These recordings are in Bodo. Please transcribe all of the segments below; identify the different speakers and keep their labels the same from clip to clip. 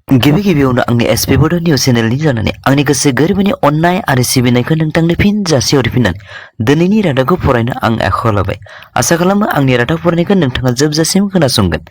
Speaker 1: गिबि गिबियावनो आंनि एसपि बड' निउस चेनेलनि जानानै आंनि गोसो गोरबोनि अननाय आरो सिबिनायखौ नोंथांनो फिन जासिहरफिननानै दिनैनि रादाबखौ फरायनो आं आखायाव लाबाय। आसा खालामो आंनि रादाब फरायनायखौ नोंथाङा जोबजासिम खोनासंगोन।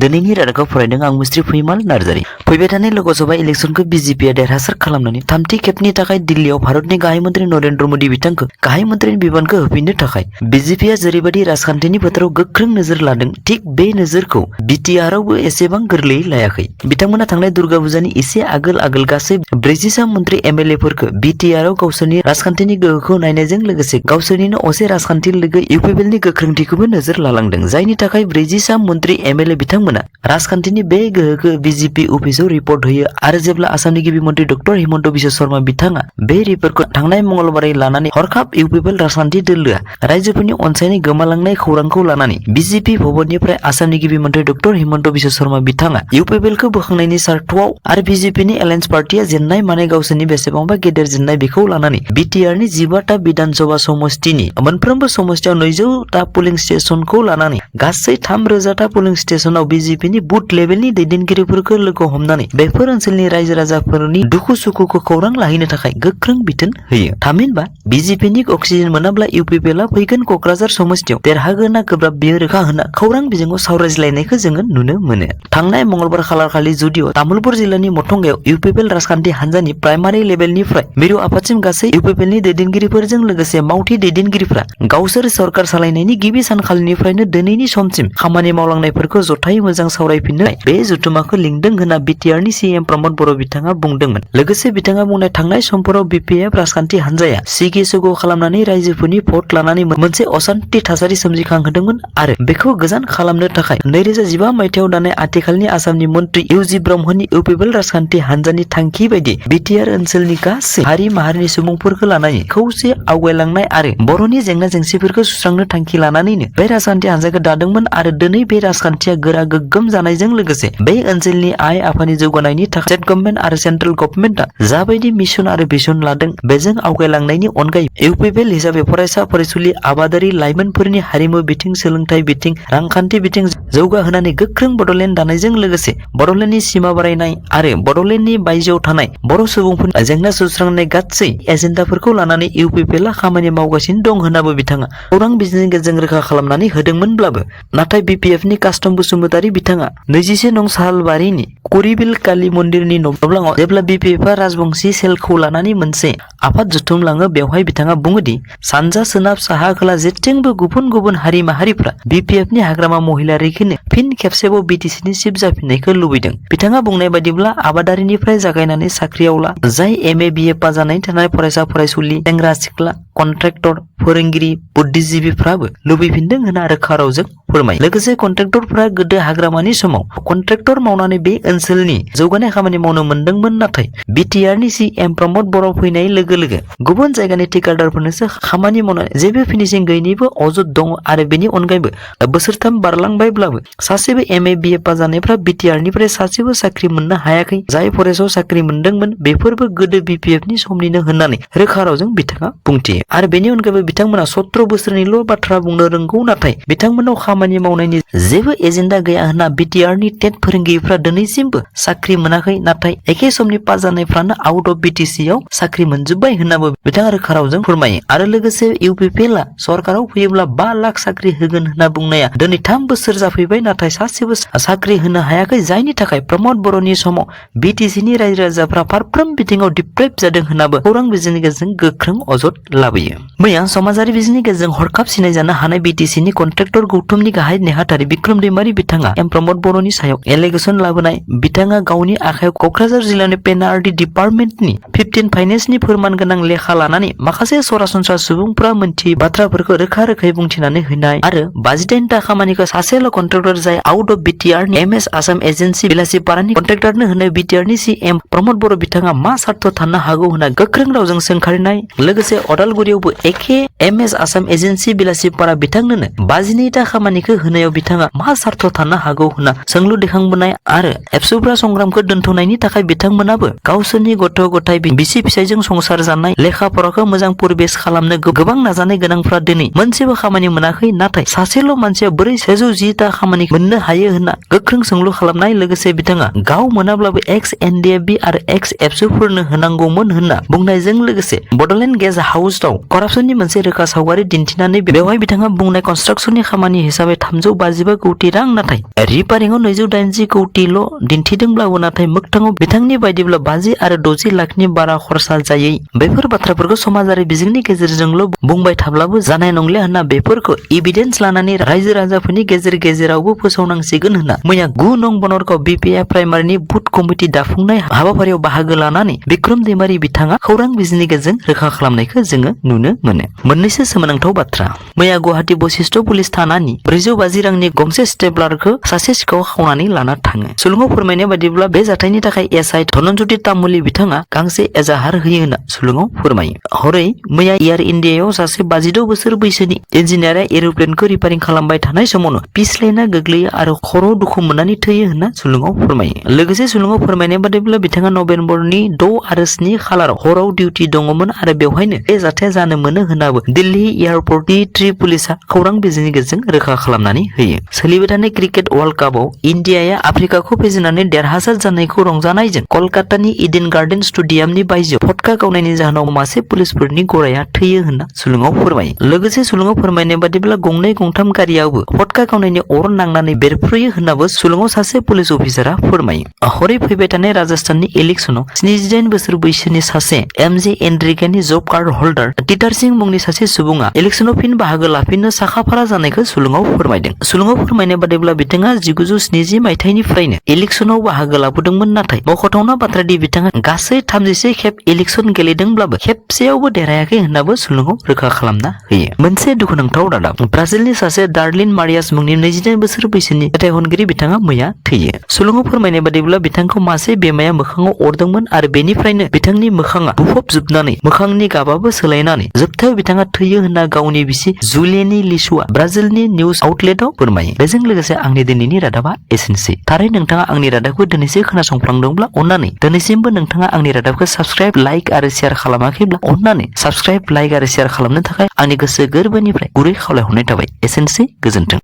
Speaker 1: दिनैनि रादाबखौ फरायदों आं मुस्रि फैमाल नार्जारि। फैबाय थानाय लोकसभा इलेक्सनखौ बिजेपिआ देरहासार खालामनानै थामथि खेबनि थाखाय दिल्लीयाव भारतनि गाहाय मन्त्रि नरेन्द्र मोदी बिथांखौ गाहाय मन्त्रिनि बिबानखौ होफिननो थाखाय बिजेपिआ जेरैबायदि राजखान्थिनि फोथाराव गोख्रों नोजोर लादों, थिग बे नोजोरखौ बिटिआरआवबो एसेबां गोरलैयै लायाखै। बिथांमोना थांनाय दुर्गा फुजानि एसे आगोल गासै 40 मन्त्रि एमएलएफोरखौ बिटिआरआव गावसोरनि राजखान्थिनि गोहोखौ नायनायजों लोगोसे गावसोरनिनो असे राजखान्थि लोगो इउपिपिएलनि गोख्रोंथिखौबो नोजोर लालांदों, जायनि थाखाय 40 मन्त्रि एमएलए बिथांमोना राजखान्थिनि बे गोहोखौ बिजेपि अफिसाव रिपर्ट होयो आरो जेब्ला आसामनि गिबि मन्त्रि डक्टर हिमन्त बिश्व शर्मा बिथाङा बे रिपर्टखौ थांनाय मंगलबारै लानानै हरखाब इउपिपिएल राजखान्थि दोलोआ रायजोफोरनि अनसायनाय गोमालांनाय खौरांखौ लानानै बिजेपि भवननिफ्राय आसामनि गिबि मन्त्रि डक्टर हिमन्त बिश्व शर्मा बिथाङा इउपिपिएलखौ बोखांनायनि सार्थआव आरो बिजेपिनि एलायन्स पार्टिया जेननाय माने गावसोरनि बेसेबांबा गेदेर जेननाय बेखौ लानानै बिटिआरनि 15टा विधानसभा समष्टिनि मोनफ्रोमबो समष्टियाव 200टा पुलिं स्टेशनखौ लानानै गासै 3000टा पुलिं स्टेशनाव बिजेपिनि बुथ लेभेलनि दैदेनगिरिफोरखौ लोगो हमनानै बेफोर ओनसोलनि रायजो राजाफोरनि दुखु सुखुखौ खौरां लाहैनो थाखाय गोख्रों बिथोन होयो। थामहिनबा बिजेपिनि अक्सिजेन मोनाब्ला इउपिपिएलआ फैगोन क'क्राझार समष्टियाव देरहागोन ना गोब्राब बेयो रोखा होना खौरां बिजोङाव सावरायज्लायनायखौ जोङो नुनो मोनो। थांनाय मंगलबार खालारखालि जुदिअ तामुलपुर जिल्लानि मथंगायाव इउपिपिएल राजखान्थि हान्जानि प्राइमारि लेभेलनिफ्राय मिरु आफादसिम गासै इउपिपिएलनि दैदेनगिरिफोरजों लोगोसे मावथि दैदेनगिरिफ्रा गावसोर सरकार सालायनायनि गिबि सानखालिनिफ्रायनो दिनैनि समसिम खामानि मावलांनायफोरखौ जथायै मोजां सावरायफिननो बे जथुमाखौ लिंदों होनना बिटिआरनि सीएम प्रमद बर' बिथाङा बुंदोंमोन। लोगोसे बिथाङा बुंनाय थांनाय समफोराव बिपिएफ राजखान्थि हान्जाया सिगि सुगु खालामनानै रायजोफोरनि भट लानानै मोनसे असान्थि थासारि सोमजिखांहोदोंमोन आरो बेखौ गोजान खालामनो थाखाय 2015 मायथाइयाव दानाय आथिखालनि आसामनि मन्त्रि इउजि ब्रह्मनि इउपिपिएल राजखान्थि हान्जानि थांखि बायदि बिटिआर ओनसोलनि गासै हारि माहारिनि सुबुंफोरखौ लानानै खौसे आवगायलांनाय आरो बर'नि जेंना जेंसिफोरखौ सुस्रांनो थांखि लानानैनो बे राजखान्थि हान्जाखौ दादोंमोन आरो दिनै बे राजखान्थिया गोरा गोग्गोम जानायजों लोगोसे बे ओनसोलनि आइ आफानि जौगानायनि थाखाय स्टेट गभर्नमेन्ट आरो सेन्ट्रेल गभर्नमेन्टआ जाबायदि मिशन आरो भिजन लादों, बेजों आवगायलांनायनि अनगायै इउपिपिएल हिसाबै फरायसा फरायसुलि आबादारि लाइमोनफोरनि हारिमु बिथिं, सोलोंथाइ बिथिं, रांखान्थि बिथिं जौगाहोनानै गोख्रों बड'लेण्ड दानायजों लोगोसे बड'लेण्डनि सिमा बारायनाय आरो बड'लेण्डनि बायजोआव थानाय बर' सुबुंफोरनि जेंना सुस्रांनाय गासै एजेन्डाफोरखौ लानानै इउपिपिएलआ खामानि मावगासिनो दं होननाबो बिथाङा खौरां बिजोंनि गेजेरजों रोखा खालामनानै होदोंमोनब्लाबो नाथाय बिपिएफनि कास्टम बसुमतारी बिथाङा 21 नं सालबारिनि कुरिबिल कालि मन्दिरनि नब्लाङाव जेब्ला बिपिएफआ राजबंशी सेलखौ लानानै मोनसे आफाद जथुमलाङो, बेवहाय बिथाङा बुङोदि सानजा सोनाब साहा खोला जेथिंबो गुबुन गुबुन हारि माहारिफ्रा बिपिएफनि हाग्रामा महिलारिखौनो फिन खेबसेबाव बिटिसिनि चिफ जाफिननायखौ लुबैदों। बिथाङा बुंनाय बायदिब्ला आबादारिनिफ्राय जागायनानै साख्रिआवला, जाय एमए बिए पास जानानै थानाय फरायसा फरायसुलि, सेंग्रा सिख्ला, कन्ट्रेक्टर, फोरोंगिरि, बुद्धिजीबिफ्राबो लुबैफिनदों होनना रोखा रावजों फोरमायो। लोगोसे कन्ट्रेक्टरफ्रा गोदो हाग्रामानि समाव कन्ट्रेक्टर मावनानै बे ओनसोलनि जौगानाय खामानि मावनो मोनदोंमोन, नाथाय बिटिआरनि सीएम प्रमद बर' फैनाय लोगो लोगो गुबुन जायगानि ठिकादारफोरनोसो खामानि मावनाय जेबो फिनिशिं गैयैनिबो अजद दङ आरो बेनि अनगायैबो बोसोरथाम बारलांबायब्लाबो सासेबो एमए बिए पास जानायफ्रा बिटिआरनिफ्राय सासेबो साख्रि मोननो हायाखै। जाय फरायसायाव साख्रि मोनदोंमोन बेफोरबो गोदो बिपिएफनि समनिनो होननानै रोखा रावजों बिथाङा बुंथियो। आरो बेनि अनगायैबो बिथांमोना 17 बोसोरनिल' बाथ्रा बुंनो रोंगौ, नाथाय बिथांमोनाव खामानि मावनायनि जेबो एजेन्डा गैया होनना बिटिआरनि टेट फोरोंगिरिफ्रा दिनैसिमबो साख्रि मोनाखै, नाथाय एखे समनि पास जानायफ्रानो आउट अफ बिटिसिआव साख्रि मोनजोब्बाय होननाबो बिथाङा रोखा रावजों फोरमायो। आरो लोगोसे इउपिपिएलआ सरकाराव फैयोब्ला 5 लाख साख्रि होगोन होनना बुंनाया दिनै 3 बोसोर जाफैबाय, नाथाय सासेबो साख्रि होनो हायाखै, जायनि थाखाय प्रमद बर'नि समाव बिटिसिनि रायजो राजाफ्रा फारफ्रोम बिथिङाव डिप्राइभ जादों होननाबो खौरां बिजोंनि गेजेरजों गोख्रों अजद लाबोयो। मैया समाजारि बिजोंनि गेजेरजों हरखाब सिनायजानो हानाय बिटिसिनि कन्ट्रेक्टर गौतमनि गाहाय नेहाथारि बिक्रम दैमारि बिथाङा एम प्रमद बर'नि सायाव एलिगेसन लाबोनाय। बिथाङा गावनि आखायाव क'क्राझार जिल्लानि पेनार्टि डिपार्टमेन्टनि 15 फाइनेन्सनि फोरमान गोनां लेखा लानानै माखासे सरासनस्रा सुबुंफोरा मोनथियै बाथ्राफोरखौ रोखा रोखायै बुंथिनानै होनाय आरो 52टा खामानिखौ सासेल' कन्ट्रेक्टर जाय आउट अफ बिटिआरनि एमएस आसाम एजेन्सि बेलासिपारानि कन्ट्रेक्टरनो होनाय बिटिआरनि सीएम प्रमद बर' बिथाङा मा सार्थ थानो हागौ होनना गोख्रों रावजों सोंखारिनाय। लोगोसे अदालगुरि उदालगुरियावबो एखे MS आसाम एजेन्सि बेलासिपारा बिथांनोनो 52टा खामानिखौ होनायाव बिथाङा मा सार्थ थानो हागौ होनना सोंलु दैखांबोनाय आरो एबसुफ्रा संग्रामखौ दोनथ'नायनि थाखाय बिथांमोनाबो गावसोरनि गथ' गथाय बिसि फिसायजों संसार जानाय लेखा फराखौ मोजां परिबेस खालामनो गोबां नाजानाय गोनांफ्रा दिनै मोनसेबो खामानि मोनाखै नाथाय सासेल' मानसिया बोरै 110टा खामानि मोननो हायो होनना गोख्रों सोंलु खालामनाय लोगोसे बिथाङा गाव मोनाब्लाबो एक्स NDFB आरो एक्स एबसुफोरनो होनांगौमोन होनना बुंनायजों लोगोसे बडलेण्ड गेस्ट हाउसआव करापसननि मोनसे रोखा सावगारि दिन्थिनानै बेवहाय बिथाङा बुंनाय कन्स्ट्राक्सननि खामानि हिसाबै 352 कौटि रां नाथाय रिपारिंआव 280 कौटिल' दिन्थिदोंब्लाबो नाथाय मोगथाङाव बिथांनि बायदिब्ला 50 आरो 60 लाखनि बारा खरसा जायै बेफोर बाथ्राफोरखौ समाजारि बिजोंनि गेजेरजोंल' बुंबाय थाब्लाबो जानाय नंलिया होनना बेफोरखौ एभिडेन्स लानानै रायजो राजाफोरनि गेजेरावबो फोसावनांसिगोन होनना मैया 9 नं बनरगाव BPI प्राइमारिनि बुथ कमिटि दाफुंनाय हाबाफारियाव बाहागो लानानै बिक्रम दैमारि बिथाङा खौरां बिजोंनि गेजेरजों रोखा खालामनायखौ जोङो नुनो मोनो। मोननैसो सोमोनांथाव बाथ्रा मैया गुवाहाटी बशिष्ठ पुलिस थानानि 450 रांनि गंसे स्टेपलारखौ सासे सिखाव खावनानै लाना थाङो। सुलुङाव फोरमायनाय बायदिब्ला बे जाथायनि थाखाय SI धनन्जति तामुली बिथाङा गांसे एजाहार होयो होनना सुलुङाव फोरमायो। हरै मैया एयार इन्डियायाव सासे 56 बोसोर बैसोनि इन्जिनियारा एर'प्लेनखौ रिपारिं खालामबाय थानाय समावनो पिसलायना गोग्लैयो आरो खर'आव दुखु मोननानै थैयो होनना सुलुङाव फोरमायो। लोगोसे सुलुङाव फोरमायनाय बायदिब्ला बिथाङा नभेम्बरनि 6 आरो 7 खालाराव हराव डिउटि दङमोन आरो बेवहायनो बे जाथाया जानो मोनो होननाबो दिल्ली एयारपर्टनि ट्रि पुलिसा खौरां बिजोंनि गेजेरजों रोखा खालामनानै होयो। सोलिबाय थानाय क्रिकेट वर्ल्ड कापआव इन्डियाया आफ्रिकाखौ फेजेननानै देरहासार जानायखौ रंजानायजों कलकातानि इडेन गार्डेन स्टेडियामनि बायजोआव फटका गावनायनि जाहोनाव मासे पुलिसफोरनि गराया थैयो होनना सुलुङाव फोरमायो। लोगोसे सुलुङाव फोरमायनाय बादिब्ला गंनै गंथाम गारियावबो फटका गावनायनि अर नांनानै बेरफ्रुयो होननाबो सुलुङाव सासे पुलिस अफिसारा फोरमायो। हरै फैबाय थानाय राजस्थाननि इलेक्सनाव 78 बोसोर बैसोनि सासे MJ एन्ड्रिकानि जब कार्ड हल्डार टिटार सिंह मुंनि सासे सुबुङा इलेक्सनाव फिन बाहागो लाफिननो साखाफारा जानायखौ सुलुङाव फोरमायदों। सुलुङाव फोरमायनाय बादिब्ला बिथाङा 1970 मायथाइनिफ्रायनो इलेक्सनाव बाहागो लाबोदोंमोन नाथाय मख'थावना बाथ्रादि बिथाङा गासै 31 खेब इलेक्सन गेलेदोंब्लाबो खेबसेयावबो देरहायाखै होननाबो सुलुङाव रोखा खालामना होयो। मोनसे दुखुनांथाव रादाब ब्राजिलनि सासे डार्लिन मारियास मुंनि 29 बोसोर बैसोनि मेथाइ खनगिरि बिथाङा मैया थैयो। सुलुङाव फोरमायनाय बादिब्ला बिथांखौ मासे बेमाया मोखाङाव अरदोंमोन आरो बेनिफ्रायनो बिथांनि मोखाङा बुफबजोबनानै मोखांनि गाबाबो सोलायनानै जोबथायाव बिथाङा थैयो होनना गावनि बिसि जुलियानी लिसुआ ब्राजिलनि निउज आउटलेटाव फोरमायो। बेजों लोगोसे आंनि दिनैनि रादाबा एसेनोसै। थारै नोंथाङा आंनि रादाबखौ दिनैसो खोनासंफ्लांदोंब्ला अन्नानै दिनैसिमबो नोंथाङा आंनि रादाबखौ साबस्क्राइब लाइक आरो शेयार खालामाखैब्ला अन्नानै साबस्क्राइब लाइक आरो शेयार खालामनो थाखाय आंनि गोसो गोरबोनिफ्राय गुरै खावलायहरनाय थाबाय। एसेनोसै, गोजोन्थों।